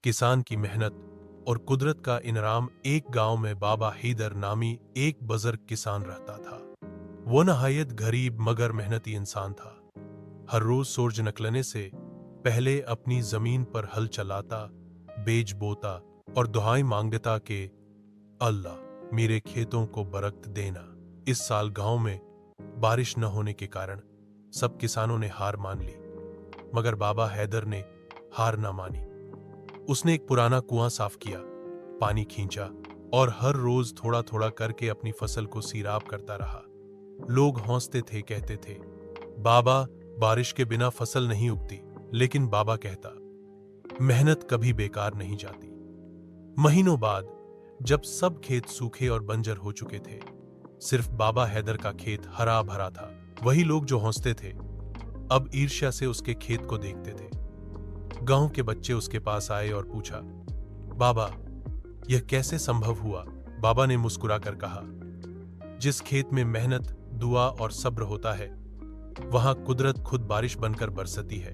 किसान की मेहनत और कुदरत का इनाम। एक गांव में बाबा हैदर नामी एक बुजुर्ग किसान रहता था। वो नहायत गरीब मगर मेहनती इंसान था। हर रोज सूरज निकलने से पहले अपनी जमीन पर हल चलाता, बीज बोता और दुआएं मांगता कि अल्लाह मेरे खेतों को बरकत देना। इस साल गांव में बारिश न होने के कारण सब किसानों ने हार मान ली, मगर बाबा हैदर ने हार न मानी। उसने एक पुराना कुआं साफ किया, पानी खींचा और हर रोज थोड़ा थोड़ा करके अपनी फसल को सीराब करता रहा। लोग हंसते थे, कहते थे, बाबा, बारिश के बिना फसल नहीं उगती। लेकिन बाबा कहता, मेहनत कभी बेकार नहीं जाती। महीनों बाद जब सब खेत सूखे और बंजर हो चुके थे, सिर्फ बाबा हैदर का खेत हरा भरा था। वही लोग जो हंसते थे अब ईर्ष्या से उसके खेत को देखते थे। गांव के बच्चे उसके पास आए और पूछा, बाबा, यह कैसे संभव हुआ? बाबा ने मुस्कुराकर कहा, जिस खेत में मेहनत, दुआ और सब्र होता है, वहां कुदरत खुद बारिश बनकर बरसती है।